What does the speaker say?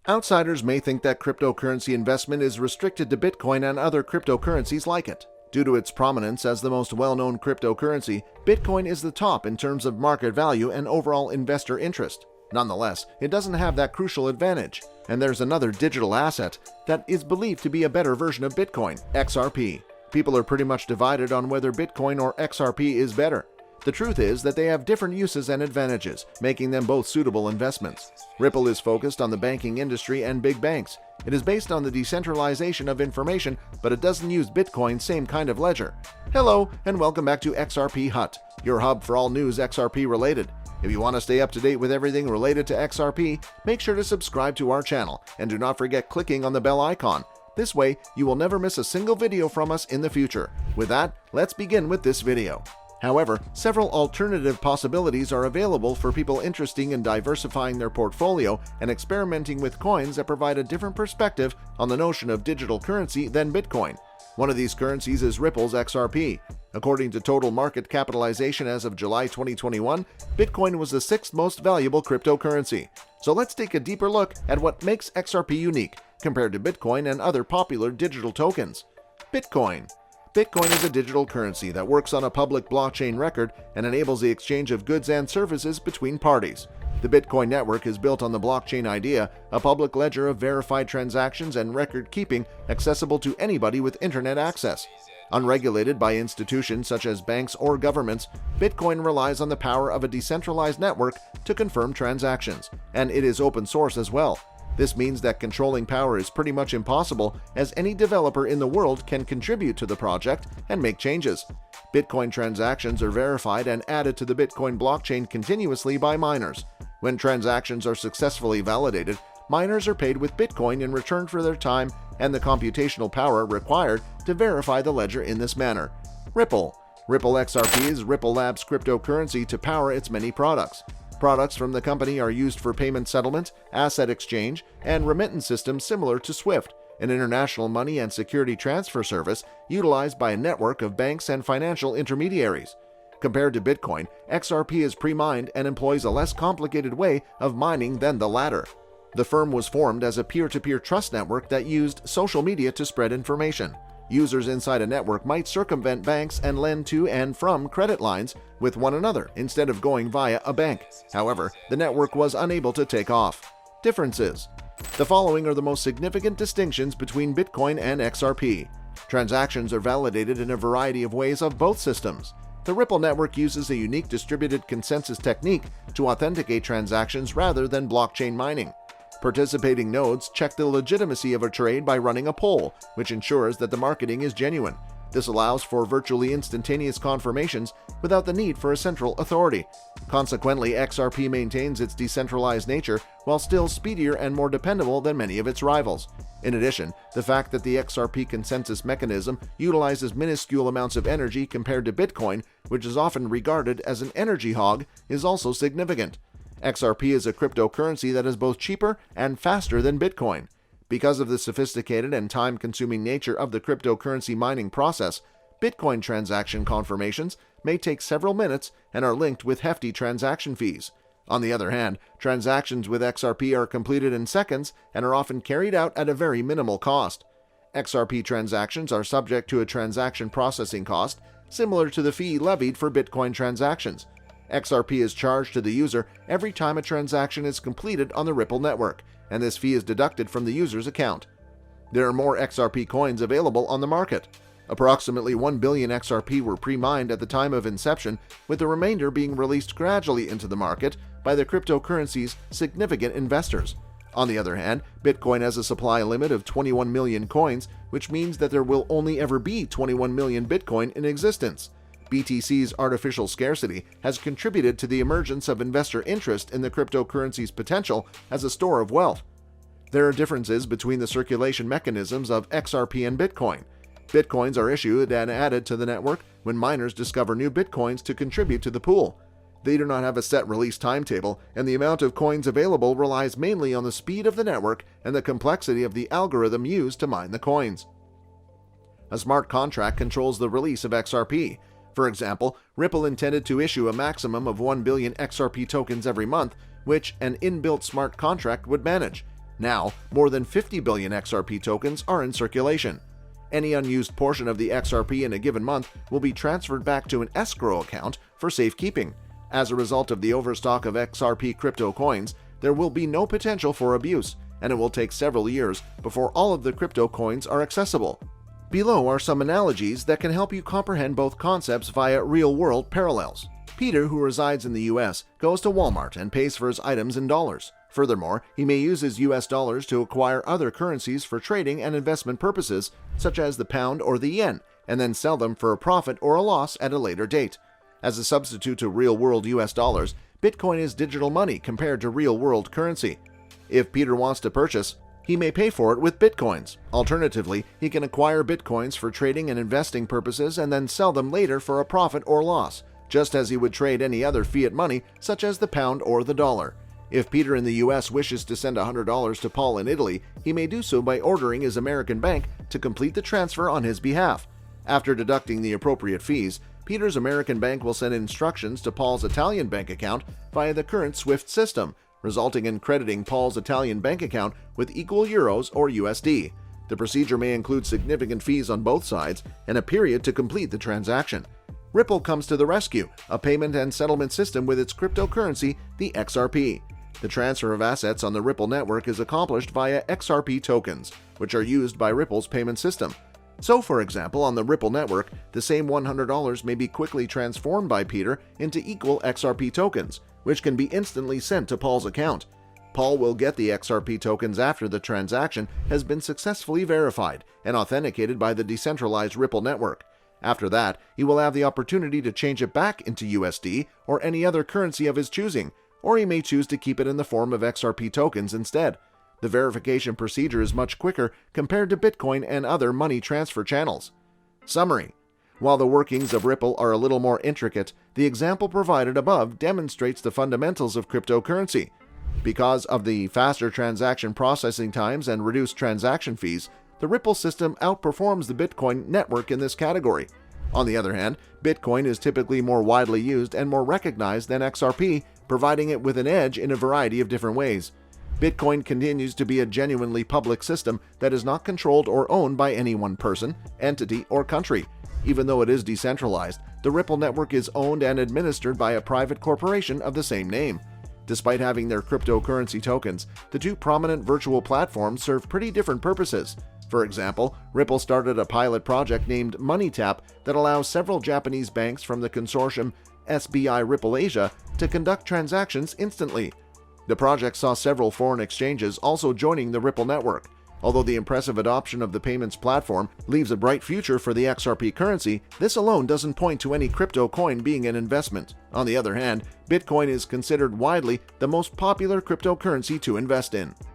Outsiders may think that cryptocurrency investment is restricted to Bitcoin and other cryptocurrencies like it. Due to its prominence as the most well-known cryptocurrency, Bitcoin is the top in terms of market value and overall investor interest. Nonetheless, it doesn't have that crucial advantage, and there's another digital asset that is believed to be a better version of Bitcoin, XRP. People are pretty much divided on whether Bitcoin or XRP is better. The truth is that they have different uses and advantages, making them both suitable investments. Ripple is focused on the banking industry and big banks. It is based on the decentralization of information, but it doesn't use Bitcoin's same kind of ledger. Hello, and welcome back to XRP Hut, your hub for all news XRP related. If you want to stay up to date with everything related to XRP, make sure to subscribe to our channel, and do not forget clicking on the bell icon. This way, you will never miss a single video from us in the future. With that, let's begin with this video. However, several alternative possibilities are available for people interested in diversifying their portfolio and experimenting with coins that provide a different perspective on the notion of digital currency than Bitcoin. One of these currencies is Ripple's XRP. According to total market capitalization as of July 2021, Bitcoin was the sixth most valuable cryptocurrency. So let's take a deeper look at what makes XRP unique compared to Bitcoin and other popular digital tokens. Bitcoin is a digital currency that works on a public blockchain record and enables the exchange of goods and services between parties. The Bitcoin network is built on the blockchain idea, a public ledger of verified transactions and record keeping accessible to anybody with internet access. Unregulated by institutions such as banks or governments, Bitcoin relies on the power of a decentralized network to confirm transactions, and it is open source as well. This means that controlling power is pretty much impossible, as any developer in the world can contribute to the project and make changes. Bitcoin transactions are verified and added to the Bitcoin blockchain continuously by miners. When transactions are successfully validated, miners are paid with Bitcoin in return for their time and the computational power required to verify the ledger in this manner. Ripple XRP is Ripple Labs' cryptocurrency to power its many products. Products from the company are used for payment settlement, asset exchange, and remittance systems similar to SWIFT, an international money and security transfer service utilized by a network of banks and financial intermediaries. Compared to Bitcoin, XRP is pre-mined and employs a less complicated way of mining than the latter. The firm was formed as a peer-to-peer trust network that used social media to spread information. Users inside a network might circumvent banks and lend to and from credit lines with one another instead of going via a bank. However, the network was unable to take off. Differences. The following are the most significant distinctions between Bitcoin and XRP. Transactions are validated in a variety of ways of both systems. The Ripple network uses a unique distributed consensus technique to authenticate transactions rather than blockchain mining. Participating nodes check the legitimacy of a trade by running a poll, which ensures that the marketing is genuine. This allows for virtually instantaneous confirmations without the need for a central authority. Consequently, XRP maintains its decentralized nature while still speedier and more dependable than many of its rivals. In addition, the fact that the XRP consensus mechanism utilizes minuscule amounts of energy compared to Bitcoin, which is often regarded as an energy hog, is also significant. XRP is a cryptocurrency that is both cheaper and faster than Bitcoin. Because of the sophisticated and time-consuming nature of the cryptocurrency mining process, Bitcoin transaction confirmations may take several minutes and are linked with hefty transaction fees. On the other hand, transactions with XRP are completed in seconds and are often carried out at a very minimal cost. XRP transactions are subject to a transaction processing cost, similar to the fee levied for Bitcoin transactions. XRP is charged to the user every time a transaction is completed on the Ripple network, and this fee is deducted from the user's account. There are more XRP coins available on the market. Approximately 1 billion XRP were pre-mined at the time of inception, with the remainder being released gradually into the market by the cryptocurrency's significant investors. On the other hand, Bitcoin has a supply limit of 21 million coins, which means that there will only ever be 21 million Bitcoin in existence. BTC's artificial scarcity has contributed to the emergence of investor interest in the cryptocurrency's potential as a store of wealth. There are differences between the circulation mechanisms of XRP and Bitcoin. Bitcoins are issued and added to the network when miners discover new Bitcoins to contribute to the pool. They do not have a set release timetable, and the amount of coins available relies mainly on the speed of the network and the complexity of the algorithm used to mine the coins. A smart contract controls the release of XRP. For example, Ripple intended to issue a maximum of 1 billion XRP tokens every month, which an inbuilt smart contract would manage. Now, more than 50 billion XRP tokens are in circulation. Any unused portion of the XRP in a given month will be transferred back to an escrow account for safekeeping. As a result of the overstock of XRP crypto coins, there will be no potential for abuse, and it will take several years before all of the crypto coins are accessible. Below are some analogies that can help you comprehend both concepts via real-world parallels. Peter, who resides in the US, goes to Walmart and pays for his items in dollars. Furthermore, he may use his US dollars to acquire other currencies for trading and investment purposes, such as the pound or the yen, and then sell them for a profit or a loss at a later date. As a substitute to real-world US dollars, Bitcoin is digital money compared to real-world currency. If Peter wants to purchase, he may pay for it with Bitcoins. Alternatively, he can acquire Bitcoins for trading and investing purposes and then sell them later for a profit or loss, just as he would trade any other fiat money such as the pound or the dollar. If Peter in the US wishes to send $100 to Paul in Italy, he may do so by ordering his American bank to complete the transfer on his behalf. After deducting the appropriate fees, Peter's American bank will send instructions to Paul's Italian bank account via the current SWIFT system, resulting in crediting Paul's Italian bank account with equal euros or USD. The procedure may include significant fees on both sides and a period to complete the transaction. Ripple comes to the rescue, a payment and settlement system with its cryptocurrency, the XRP. The transfer of assets on the Ripple network is accomplished via XRP tokens, which are used by Ripple's payment system. So, for example, on the Ripple network, the same $100 may be quickly transformed by Peter into equal XRP tokens, which can be instantly sent to Paul's account. Paul will get the XRP tokens after the transaction has been successfully verified and authenticated by the decentralized Ripple network. After that, he will have the opportunity to change it back into USD or any other currency of his choosing, or he may choose to keep it in the form of XRP tokens instead. The verification procedure is much quicker compared to Bitcoin and other money transfer channels. Summary: while the workings of Ripple are a little more intricate, the example provided above demonstrates the fundamentals of cryptocurrency. Because of the faster transaction processing times and reduced transaction fees, the Ripple system outperforms the Bitcoin network in this category. On the other hand, Bitcoin is typically more widely used and more recognized than XRP, providing it with an edge in a variety of different ways. Bitcoin continues to be a genuinely public system that is not controlled or owned by any one person, entity, or country. Even though it is decentralized, the Ripple network is owned and administered by a private corporation of the same name. Despite having their cryptocurrency tokens, the two prominent virtual platforms serve pretty different purposes. For example, Ripple started a pilot project named MoneyTap that allows several Japanese banks from the consortium SBI Ripple Asia to conduct transactions instantly. The project saw several foreign exchanges also joining the Ripple network. Although the impressive adoption of the payments platform leaves a bright future for the XRP currency, this alone doesn't point to any crypto coin being an investment. On the other hand, Bitcoin is considered widely the most popular cryptocurrency to invest in.